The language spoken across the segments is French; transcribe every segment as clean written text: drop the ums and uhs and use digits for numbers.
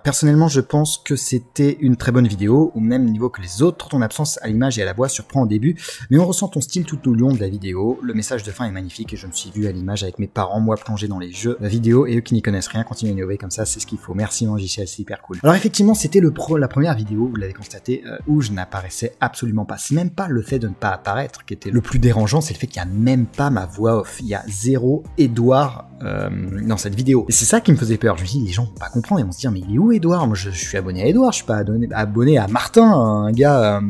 Personnellement, je pense que c'était une très bonne vidéo, au même niveau que les autres. Ton absence à l'image et à la voix surprend au début, mais on ressent ton style tout au long de la vidéo. Le message de fin est magnifique et je me suis vu à l'image avec mes parents, moi plongé dans les jeux vidéo et eux qui n'y connaissent rien, continuent à innover comme ça, c'est ce qu'il faut. Merci Mangicel, c'est hyper cool. Alors effectivement, c'était la première vidéo, vous l'avez constaté, où je n'apparaissais absolument pas. C'est même pas le fait de ne pas apparaître qui était le plus dérangeant, c'est le fait qu'il n'y a même pas ma voix off. Il y a zéro Edouard dans cette vidéo. Et c'est ça qui me faisait peur. Je me dis, les gens vont pas comprendre, ils vont se dire, mais il est où Edouard? Moi je suis abonné à Edouard, je suis pas abonné à Martin, un gars,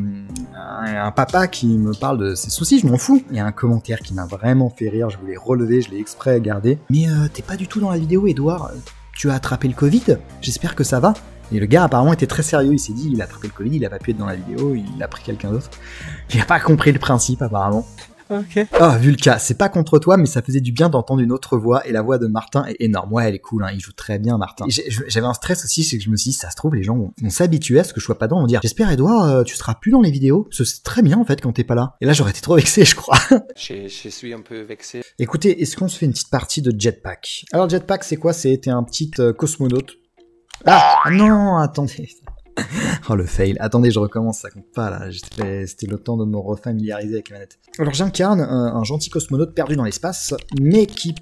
un papa qui me parle de ses soucis, je m'en fous. Il y a un commentaire qui m'a vraiment fait rire, je voulais relever, je l'ai exprès gardé. Mais t'es pas du tout dans la vidéo Edouard, tu as attrapé le Covid? J'espère que ça va. Et le gars apparemment était très sérieux, il s'est dit, il a attrapé le Covid, il a pas pu être dans la vidéo, il a pris quelqu'un d'autre. Il a pas compris le principe apparemment. Ok. Ah, Vulca, c'est pas contre toi, mais ça faisait du bien d'entendre une autre voix, et la voix de Martin est énorme. Ouais, elle est cool, hein, il joue très bien, Martin. J'avais un stress aussi, c'est que je me suis dit, ça se trouve, les gens vont s'habituer à ce que je sois pas dans, vont dire, j'espère, Edouard, tu seras plus dans les vidéos, c'est très bien, en fait, quand t'es pas là. Et là, j'aurais été trop vexé, je crois. Je suis un peu vexé. Écoutez, est-ce qu'on se fait une petite partie de Jetpack? Alors, Jetpack, c'est quoi? C'était un petit cosmonaute. Ah non, attendez. Oh le fail, attendez je recommence, ça compte pas là, c'était le temps de me refamiliariser avec la manette. Alors j'incarne un gentil cosmonaute perdu dans l'espace, mais qui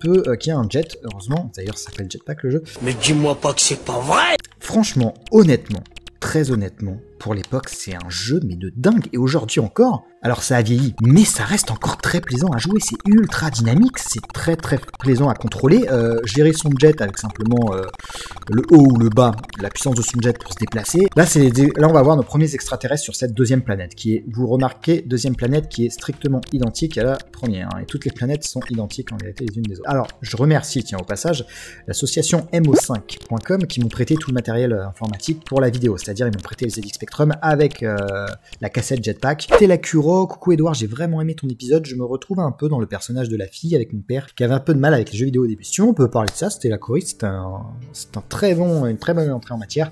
a un jet, heureusement, d'ailleurs ça s'appelle Jetpack le jeu. Mais dis-moi pas que c'est pas vrai! Franchement, honnêtement, très honnêtement, pour l'époque c'est un jeu mais de dingue, et aujourd'hui encore, alors ça a vieilli, mais ça reste encore très plaisant à jouer, c'est ultra dynamique, c'est très plaisant à contrôler, gérer son jet avec simplement le haut ou le bas, la puissance de son jet pour se déplacer. Là on va voir nos premiers extraterrestres sur cette deuxième planète, qui est, vous remarquez, deuxième planète qui est strictement identique à la première, hein, et toutes les planètes sont identiques en réalité les unes des autres. Alors, je remercie, tiens au passage, l'association mo5.com qui m'ont prêté tout le matériel informatique pour la vidéo, c'est-à-dire ils m'ont prêté le ZX Spectrum avec la cassette Jetpack. Telacuro, coucou Edouard, j'ai vraiment aimé ton épisode, je me retrouve un peu dans le personnage de la fille avec mon père qui avait un peu de mal avec les jeux vidéo au début. Si on peut parler de ça, c'était la choriste, c'est une très bonne entrée en matière.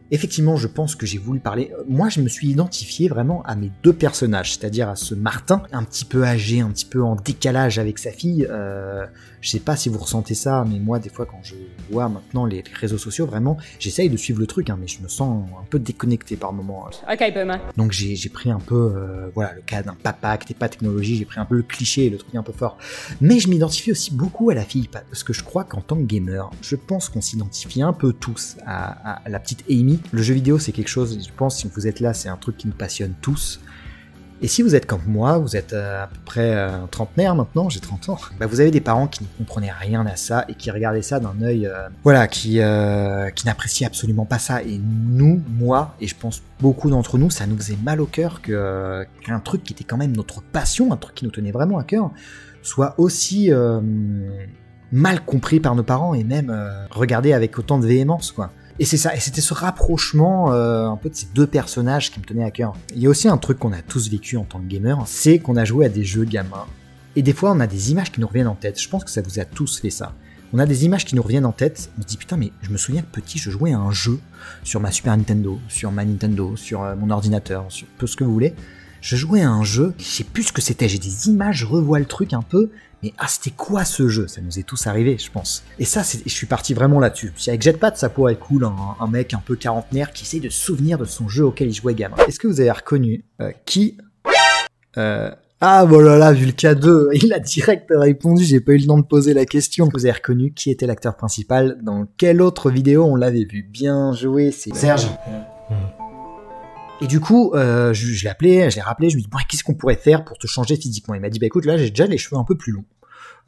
Effectivement, je pense que j'ai voulu parler... Moi, je me suis identifié vraiment à mes deux personnages, c'est-à-dire à ce Martin, un petit peu âgé, un petit peu en décalage avec sa fille. Je sais pas si vous ressentez ça, mais moi, des fois, quand je vois maintenant les réseaux sociaux, vraiment, j'essaye de suivre le truc, hein, mais je me sens un peu déconnecté par moments. Ok, Boomer. Donc j'ai pris un peu, voilà, le cas d'un papa qui n'est pas technologie, j'ai pris un peu le cliché, le truc un peu fort. Mais je m'identifie aussi beaucoup à la fille, parce que je crois qu'en tant que gamer, je pense qu'on s'identifie un peu tous à la petite Amy. Le jeu vidéo, c'est quelque chose, je pense, si vous êtes là, c'est un truc qui nous passionne tous. Et si vous êtes comme moi, vous êtes à peu près un trentenaire maintenant, j'ai 30 ans, bah vous avez des parents qui ne comprenaient rien à ça et qui regardaient ça d'un œil, voilà, qui n'appréciaient absolument pas ça. Et nous, moi, et je pense beaucoup d'entre nous, ça nous faisait mal au cœur qu'un truc qui était quand même notre passion, un truc qui nous tenait vraiment à cœur, soit aussi mal compris par nos parents et même regardé avec autant de véhémence, quoi. Et c'est ça, et c'était ce rapprochement un peu de ces deux personnages qui me tenaient à cœur. Il y a aussi un truc qu'on a tous vécu en tant que gamer, c'est qu'on a joué à des jeux gamins. Et des fois, on a des images qui nous reviennent en tête. Je pense que ça vous a tous fait ça. On a des images qui nous reviennent en tête. On se dit, putain, mais je me souviens que petit, je jouais à un jeu sur ma Super Nintendo, sur ma Nintendo, sur mon ordinateur, sur peu ce que vous voulez. Je jouais à un jeu, je sais plus ce que c'était, j'ai des images, je revois le truc un peu, mais c'était quoi ce jeu? Ça nous est tous arrivé, je pense. Et ça, je suis parti vraiment là-dessus. Si avec Jetpack, ça pourrait être cool, un mec un peu quarantenaire qui essaye de se souvenir de son jeu auquel il jouait gamin. Est-ce que vous avez reconnu qui... Ah voilà, Vulca 2, il a direct répondu, j'ai pas eu le temps de poser la question. Vous avez reconnu qui était l'acteur principal, dans quelle autre vidéo on l'avait vu? Bien joué, c'est Serge. Et du coup, je l'ai appelé, je l'ai rappelé, je lui ai dit, bon, qu'est-ce qu'on pourrait faire pour te changer physiquement? Il m'a dit, bah écoute, là j'ai déjà les cheveux un peu plus longs.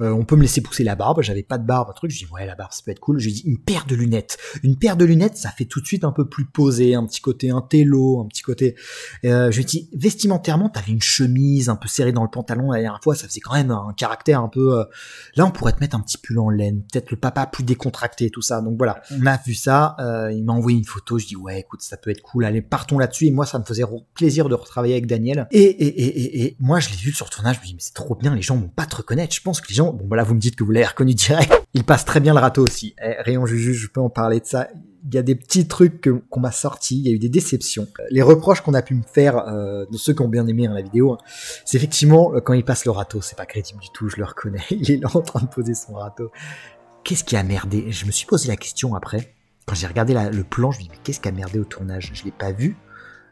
On peut me laisser pousser la barbe, j'avais pas de barbe, un truc, je dis ouais la barbe ça peut être cool, je lui dis une paire de lunettes, ça fait tout de suite un peu plus posé, un petit côté intello, un petit côté, je lui dis vestimentairement t'avais une chemise un peu serrée dans le pantalon la dernière fois, ça faisait quand même un caractère un peu, là on pourrait te mettre un petit pull en laine, peut-être le papa plus décontracté, tout ça, donc voilà, on a vu ça, il m'a envoyé une photo, je dis ouais écoute ça peut être cool, allez partons là-dessus, et moi ça me faisait plaisir de retravailler avec Daniel, et moi je l'ai vu sur le tournage, je me dis mais c'est trop bien, les gens vont pas te reconnaître, je pense que les gens, bon voilà, vous me dites que vous l'avez reconnu direct. Il passe très bien le râteau aussi. Rayon Juju, je peux en parler de ça. Il y a des petits trucs qu'on m'a sortis, il y a eu des déceptions. Les reproches qu'on a pu me faire, de ceux qui ont bien aimé la vidéo, c'est effectivement, quand il passe le râteau, c'est pas crédible du tout, je le reconnais. Il est là en train de poser son râteau. Qu'est-ce qui a merdé? Je me suis posé la question après. Quand j'ai regardé le plan, je me dis, mais qu'est-ce qui a merdé au tournage? Je l'ai pas vu,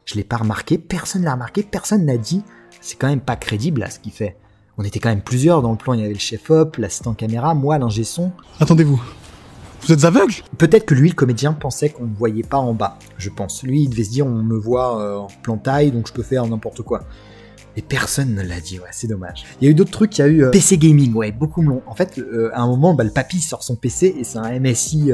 je l'ai pas remarqué, personne l'a remarqué, personne n'a dit, c'est quand même pas crédible là ce qu'il fait. On était quand même plusieurs dans le plan, il y avait le chef-op, l'assistant caméra, moi, l'ingé son. Attendez-vous, vous êtes aveugle? Peut-être que lui, le comédien, pensait qu'on ne voyait pas en bas, je pense. Lui, il devait se dire, on me voit en plan taille, donc je peux faire n'importe quoi. Et personne ne l'a dit, ouais, c'est dommage. Il y a eu d'autres trucs, il y a eu PC Gaming, ouais, beaucoup long. En fait, à un moment, le papy sort son PC et c'est un MSI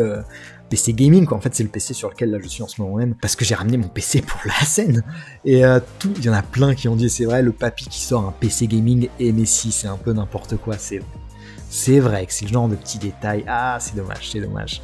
PC Gaming, quoi. En fait, c'est le PC sur lequel là je suis en ce moment même, parce que j'ai ramené mon PC pour la scène. Et il y en a plein qui ont dit, c'est vrai, le papy qui sort un PC Gaming et MSI, c'est un peu n'importe quoi, c'est vrai que c'est le genre de petits détails. Ah, c'est dommage, c'est dommage.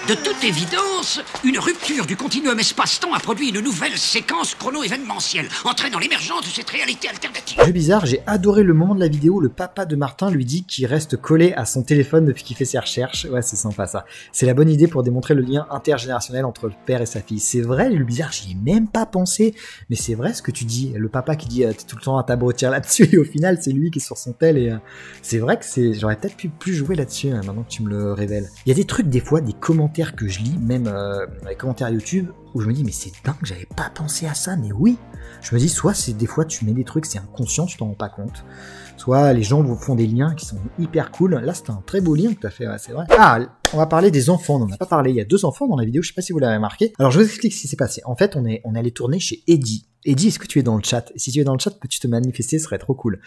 De toute évidence, une rupture du continuum espace-temps a produit une nouvelle séquence chrono-événementielle, entraînant l'émergence de cette réalité alternative. Jeu bizarre, j'ai adoré le moment de la vidéo où le papa de Martin lui dit qu'il reste collé à son téléphone depuis qu'il fait ses recherches. Ouais, c'est sympa ça. C'est la bonne idée pour démontrer le lien intergénérationnel entre le père et sa fille. C'est vrai, le bizarre, j'y ai même pas pensé, mais c'est vrai ce que tu dis. Le papa qui dit t'es tout le temps à t'abrutir là-dessus, et au final, c'est lui qui est sur son tel, et c'est vrai que j'aurais peut-être pu plus jouer là-dessus, hein, maintenant que tu me le révèles. Il y a des trucs, des fois, des commentaires que je lis, même les commentaires YouTube, où je me dis mais c'est dingue, j'avais pas pensé à ça, mais oui, je me dis soit c'est des fois tu mets des trucs, c'est inconscient, tu t'en rends pas compte, soit les gens vous font des liens qui sont hyper cool. Là c'est un très beau lien que tu as fait, ouais, c'est vrai. Ah, on va parler des enfants, on n'en a pas parlé, il y a 2 enfants dans la vidéo, je sais pas si vous l'avez remarqué. Alors je vous explique ce qui s'est passé. En fait on est allé tourner chez Eddie. Eddie, est-ce que tu es dans le chat? Si tu es dans le chat, peux-tu te manifester? Ce serait trop cool.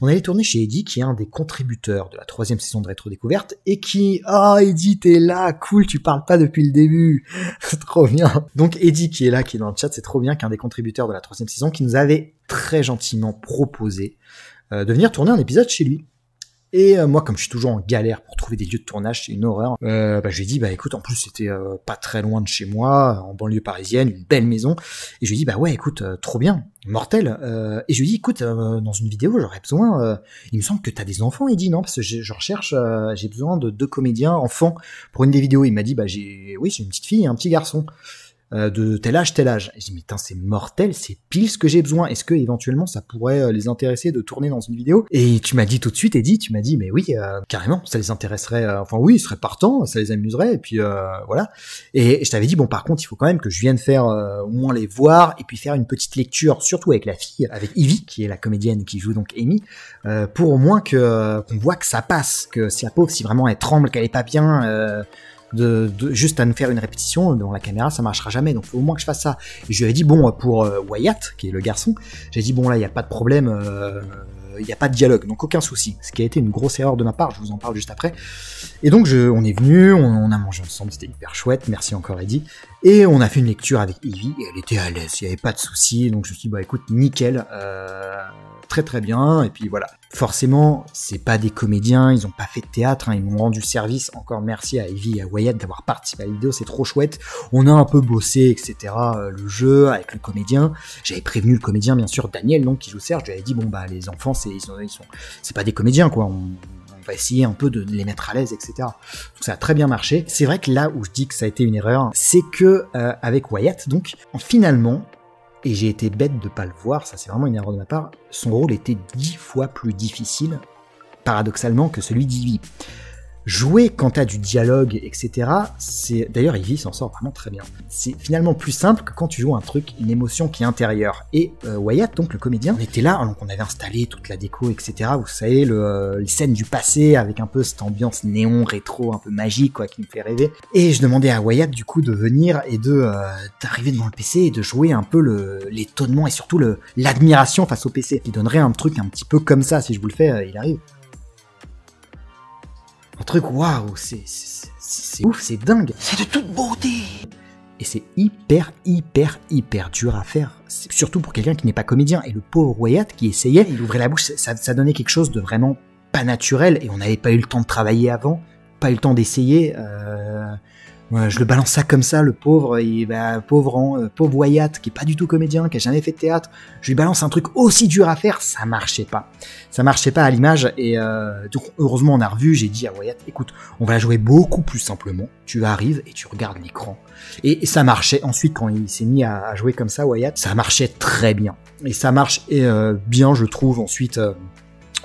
On allait tourner chez Eddie, qui est un des contributeurs de la 3e saison de Rétro Découverte, et qui... Ah, Eddie, t'es là, cool, tu parles pas depuis le début. C'est trop bien. Donc Eddie, qui est là, qui est dans le chat, c'est trop bien, qu'un des contributeurs de la 3e saison, qui nous avait très gentiment proposé de venir tourner un épisode chez lui. Et moi, comme je suis toujours en galère pour trouver des lieux de tournage, c'est une horreur, je lui ai dit, écoute, en plus c'était pas très loin de chez moi, en banlieue parisienne, une belle maison, et je lui ai dit, ouais, écoute, trop bien, mortel, et je lui ai dit, écoute, dans une vidéo, j'aurais besoin, il me semble que t'as des enfants, Eddie, non? Parce que je recherche, j'ai besoin de 2 comédiens enfants pour une des vidéos. Il m'a dit, j'ai une petite fille et un petit garçon. De tel âge. Et j'ai dit, mais putain, c'est mortel, c'est pile ce que j'ai besoin. Est-ce que éventuellement ça pourrait les intéresser de tourner dans une vidéo? Et tu m'as dit tout de suite, Eddie, tu m'as dit, mais oui, carrément, ça les intéresserait, oui, ils seraient partants, ça les amuserait, et puis voilà. Et je t'avais dit, bon, par contre, il faut quand même que je vienne faire au moins les voir, et puis faire une petite lecture, surtout avec la fille, avec Ivy, qui est la comédienne qui joue donc Amy, pour au moins qu'on voit que ça passe, que si la pauvre, si vraiment elle tremble, qu'elle est pas bien, juste à nous faire une répétition devant la caméra, ça marchera jamais, donc faut au moins que je fasse ça. Et je lui avais dit, bon, pour Wyatt, qui est le garçon, j'ai dit, bon, là, il n'y a pas de problème, il n'y a pas de dialogue, donc aucun souci. Ce qui a été une grosse erreur de ma part, je vous en parle juste après. Et donc, on est venu, on a mangé ensemble, c'était hyper chouette, merci encore Eddie. Et on a fait une lecture avec Ivy, et elle était à l'aise, il n'y avait pas de souci, donc je me suis dit, écoute, nickel, très très bien, et puis voilà. Forcément, c'est pas des comédiens, ils ont pas fait de théâtre, ils m'ont rendu service, encore merci à Ivy et à Wyatt d'avoir participé à la vidéo, c'est trop chouette. On a un peu bossé, etc., le jeu, avec le comédien. J'avais prévenu le comédien, bien sûr, Daniel, donc, qui joue Serge, je lui avais dit, bon, les enfants, c'est pas des comédiens, quoi, on va essayer un peu de les mettre à l'aise, etc. Donc ça a très bien marché. C'est vrai que là où je dis que ça a été une erreur, c'est que avec Wyatt, donc finalement, et j'ai été bête de pas le voir, ça c'est vraiment une erreur de ma part, son rôle était 10 fois plus difficile, paradoxalement, que celui d'Ivy. Jouer quand t'as du dialogue, etc., c'est... D'ailleurs, Ivy s'en sort vraiment très bien. C'est finalement plus simple que quand tu joues un truc, une émotion qui est intérieure. Et Wyatt, donc le comédien, on était là, donc on avait installé toute la déco, etc., vous savez, les scènes du passé, avec un peu cette ambiance néon, rétro, un peu magique, quoi, qui me fait rêver. Et je demandais à Wyatt, du coup, de venir et d'arriver devant le PC et de jouer un peu l'étonnement et surtout l'admiration face au PC, qui donnerait un truc un petit peu comme ça. Si je vous le fais, il arrive. Un truc, waouh, c'est ouf, c'est dingue. C'est de toute beauté. Et c'est hyper dur à faire. Surtout pour quelqu'un qui n'est pas comédien. Et le pauvre Wyatt qui essayait, il ouvrait la bouche, ça donnait quelque chose de vraiment pas naturel. Et on n'avait pas eu le temps de travailler avant, pas eu le temps d'essayer. Je le balance ça comme ça, le pauvre, pauvre Wyatt, qui est pas du tout comédien, qui a jamais fait de théâtre, je lui balance un truc aussi dur à faire, ça marchait pas. Ça marchait pas à l'image, et donc heureusement on a revu, j'ai dit à Wyatt, écoute, on va la jouer beaucoup plus simplement, tu arrives et tu regardes l'écran. Et ça marchait, ensuite quand il s'est mis à jouer comme ça, Wyatt, ça marchait très bien. Et ça marche bien, je trouve, ensuite,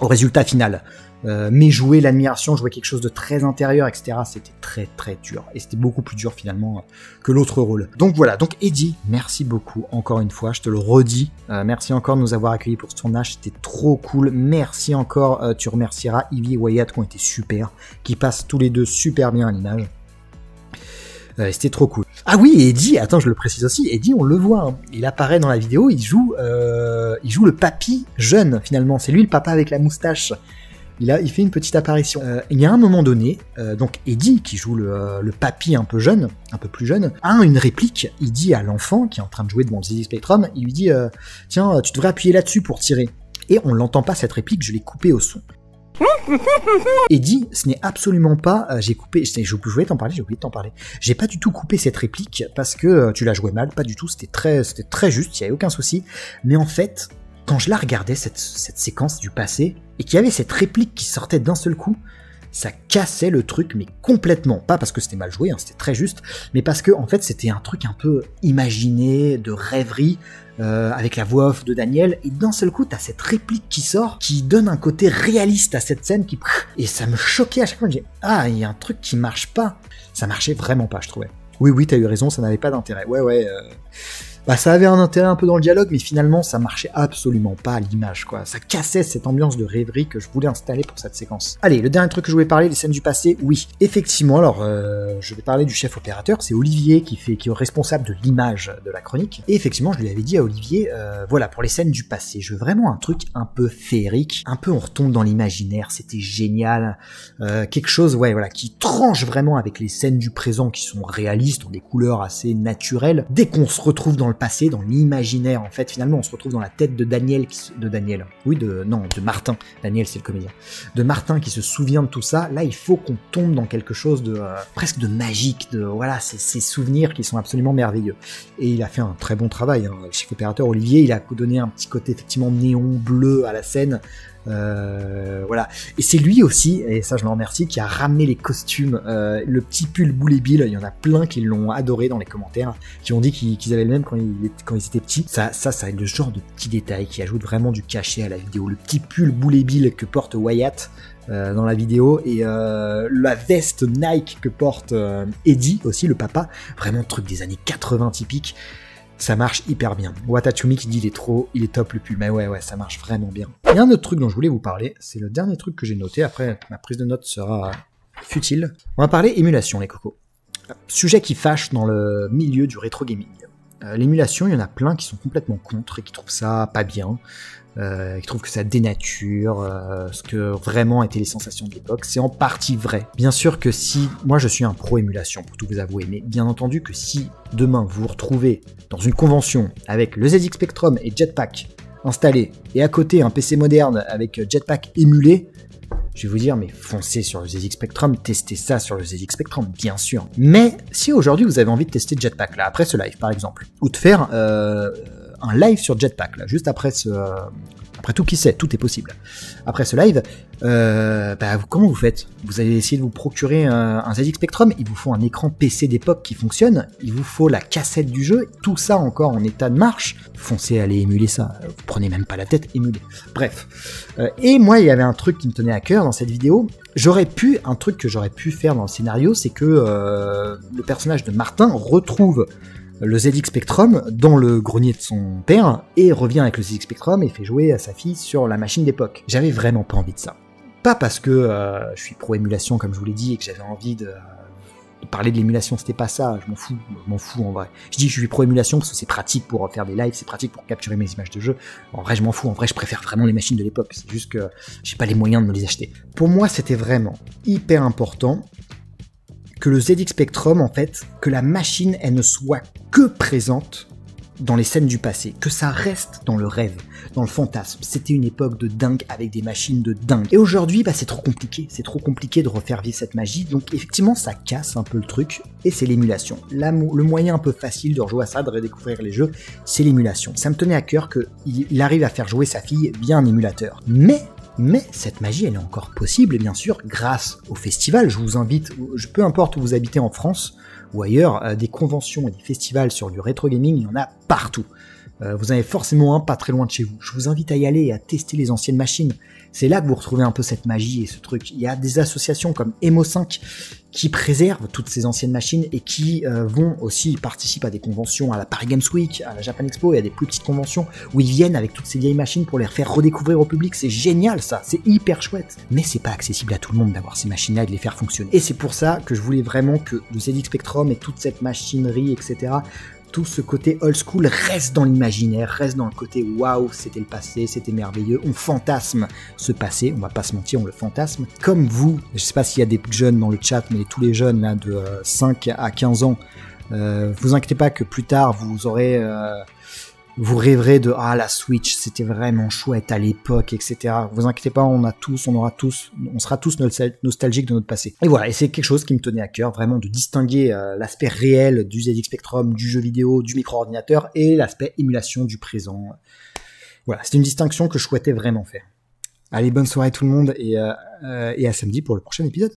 au résultat final. mais jouer l'admiration, jouer quelque chose de très intérieur, etc. C'était très très dur. Et c'était beaucoup plus dur finalement que l'autre rôle. Donc voilà, donc Eddie, merci beaucoup encore une fois, je te le redis. Merci encore de nous avoir accueillis pour ce tournage, c'était trop cool. Merci encore, tu remercieras Ivy et Wyatt qui ont été super, qui passent tous les deux super bien à l'image. C'était trop cool. Ah oui, Eddie, attends, je le précise aussi, Eddie, on le voit, hein, il apparaît dans la vidéo, il joue le papy jeune, finalement. C'est lui le papa avec la moustache. Il fait une petite apparition. Il y a un moment donné, donc Eddie, qui joue le papy un peu jeune, un peu plus jeune, a une réplique. Il dit à l'enfant qui est en train de jouer devant le ZX Spectrum, il lui dit tiens, tu devrais appuyer là-dessus pour tirer. Et on l'entend pas cette réplique, je l'ai coupée au son. Eddie, ce n'est absolument pas. J'ai oublié de t'en parler. J'ai pas du tout coupé cette réplique parce que tu l'as joué mal, pas du tout. C'était très juste, il y avait aucun souci. Mais en fait, quand je la regardais cette séquence du passé et qu'il y avait cette réplique qui sortait d'un seul coup, ça cassait le truc, mais complètement. Pas parce que c'était mal joué, hein, c'était très juste, mais parce que en fait c'était un truc un peu imaginé, de rêverie, avec la voix off de Daniel, et d'un seul coup t'as cette réplique qui sort, qui donne un côté réaliste à cette scène, et ça me choquait à chaque fois. Je me disais, il y a un truc qui marche pas. Ça marchait vraiment pas, je trouvais. Oui, t'as eu raison, ça n'avait pas d'intérêt. Ça avait un intérêt un peu dans le dialogue, mais finalement, ça marchait absolument pas à l'image, quoi. Ça cassait cette ambiance de rêverie que je voulais installer pour cette séquence. Allez, le dernier truc que je voulais parler, les scènes du passé, oui. Effectivement, alors, je vais parler du chef opérateur, c'est Olivier qui est responsable de l'image de la chronique. Et effectivement, je lui avais dit à Olivier, voilà, pour les scènes du passé, je veux vraiment un truc un peu féerique, un peu on retombe dans l'imaginaire, c'était génial. Quelque chose, qui tranche vraiment avec les scènes du présent qui sont réalistes, ont des couleurs assez naturelles. Dès qu'on se retrouve dans le passé, dans l'imaginaire, en fait, finalement, on se retrouve dans la tête de Martin. Daniel, c'est le comédien. De Martin qui se souvient de tout ça. Là, il faut qu'on tombe dans quelque chose de presque de magique, ces souvenirs qui sont absolument merveilleux. Et il a fait un très bon travail, hein. Le chef opérateur Olivier, il a donné un petit côté effectivement néon bleu à la scène. Et c'est lui aussi, et ça je le remercie, qui a ramené les costumes, le petit pull Boulet Bill. Il y en a plein qui l'ont adoré dans les commentaires, qui ont dit qu'ils avaient le même quand ils étaient petits. Ça c'est le genre de petits détails qui ajoutent vraiment du cachet à la vidéo. Le petit pull Boulet Bill que porte Wyatt dans la vidéo, et la veste Nike que porte Eddie aussi, le papa, vraiment truc des années 80 typique. Ça marche hyper bien. Watachumi qui dit il est top le pull. Mais ouais, ça marche vraiment bien. Il y a un autre truc dont je voulais vous parler, c'est le dernier truc que j'ai noté, après ma prise de notes sera futile. On va parler émulation, les cocos. Sujet qui fâche dans le milieu du rétro gaming. L'émulation, il y en a plein qui sont complètement contre et qui trouvent ça pas bien. Qui trouvent que ça dénature ce que vraiment étaient les sensations de l'époque. C'est en partie vrai. Bien sûr que si, moi je suis un pro émulation pour tout vous avouer, mais bien entendu que si demain vous vous retrouvez dans une convention avec le ZX Spectrum et Jetpack installé, et à côté un PC moderne avec Jetpack émulé, je vais vous dire, mais foncez sur le ZX Spectrum, testez ça sur le ZX Spectrum, bien sûr. Mais si aujourd'hui vous avez envie de tester Jetpack, là, après ce live par exemple, ou de faire un live sur Jetpack, là, juste après après tout qui sait, tout est possible. Après ce live, comment vous faites? Vous allez essayer de vous procurer un ZX Spectrum, il vous faut un écran PC d'époque qui fonctionne, il vous faut la cassette du jeu, tout ça encore en état de marche, foncez aller émuler ça, vous prenez même pas la tête, émulez. Bref. Et moi, il y avait un truc qui me tenait à cœur dans cette vidéo. Un truc que j'aurais pu faire dans le scénario, c'est que le personnage de Martin retrouve le ZX Spectrum dans le grenier de son père et revient avec le ZX Spectrum et fait jouer à sa fille sur la machine d'époque. J'avais vraiment pas envie de ça. Pas parce que je suis pro-émulation comme je vous l'ai dit et que j'avais envie de parler de l'émulation, c'était pas ça, je m'en fous en vrai. Je dis que je suis pro-émulation parce que c'est pratique pour faire des lives, c'est pratique pour capturer mes images de jeu. En vrai je m'en fous, en vrai je préfère vraiment les machines de l'époque, c'est juste que j'ai pas les moyens de me les acheter. Pour moi c'était vraiment hyper important que le ZX Spectrum, en fait, que la machine, elle ne soit que présente dans les scènes du passé, que ça reste dans le rêve, dans le fantasme. C'était une époque de dingue avec des machines de dingue. Et aujourd'hui, c'est trop compliqué de refaire vivre cette magie, donc effectivement, ça casse un peu le truc, et c'est l'émulation. Le moyen un peu facile de rejouer à ça, de redécouvrir les jeux, c'est l'émulation. Ça me tenait à cœur qu'il arrive à faire jouer sa fille via un émulateur. Mais cette magie, elle est encore possible, et bien sûr, grâce au festival. Je vous invite, peu importe où vous habitez en France ou ailleurs, des conventions et des festivals sur du rétro gaming, il y en a partout. Vous en avez forcément un pas très loin de chez vous. Je vous invite à y aller et à tester les anciennes machines. C'est là que vous retrouvez un peu cette magie et ce truc. Il y a des associations comme Emo5 qui préservent toutes ces anciennes machines et qui vont aussi participer à des conventions à la Paris Games Week, à la Japan Expo et à des plus petites conventions où ils viennent avec toutes ces vieilles machines pour les faire redécouvrir au public. C'est génial ça, c'est hyper chouette. Mais c'est pas accessible à tout le monde d'avoir ces machines-là et de les faire fonctionner. Et c'est pour ça que je voulais vraiment que le ZX Spectrum et toute cette machinerie, etc., tout ce côté old school reste dans l'imaginaire, reste dans le côté waouh, c'était le passé, c'était merveilleux, on fantasme ce passé, on va pas se mentir, on le fantasme. Comme vous, je sais pas s'il y a des jeunes dans le chat, mais tous les jeunes là de 5 à 15 ans, vous inquiétez pas que plus tard vous aurez... vous rêverez de ah la Switch c'était vraiment chouette à l'époque, etc. Vous inquiétez pas, on sera tous nostalgiques de notre passé. Et voilà, et c'est quelque chose qui me tenait à cœur vraiment de distinguer l'aspect réel du ZX Spectrum, du jeu vidéo, du micro-ordinateur et l'aspect émulation du présent. Voilà, c'est une distinction que je souhaitais vraiment faire. Allez, bonne soirée tout le monde et à samedi pour le prochain épisode.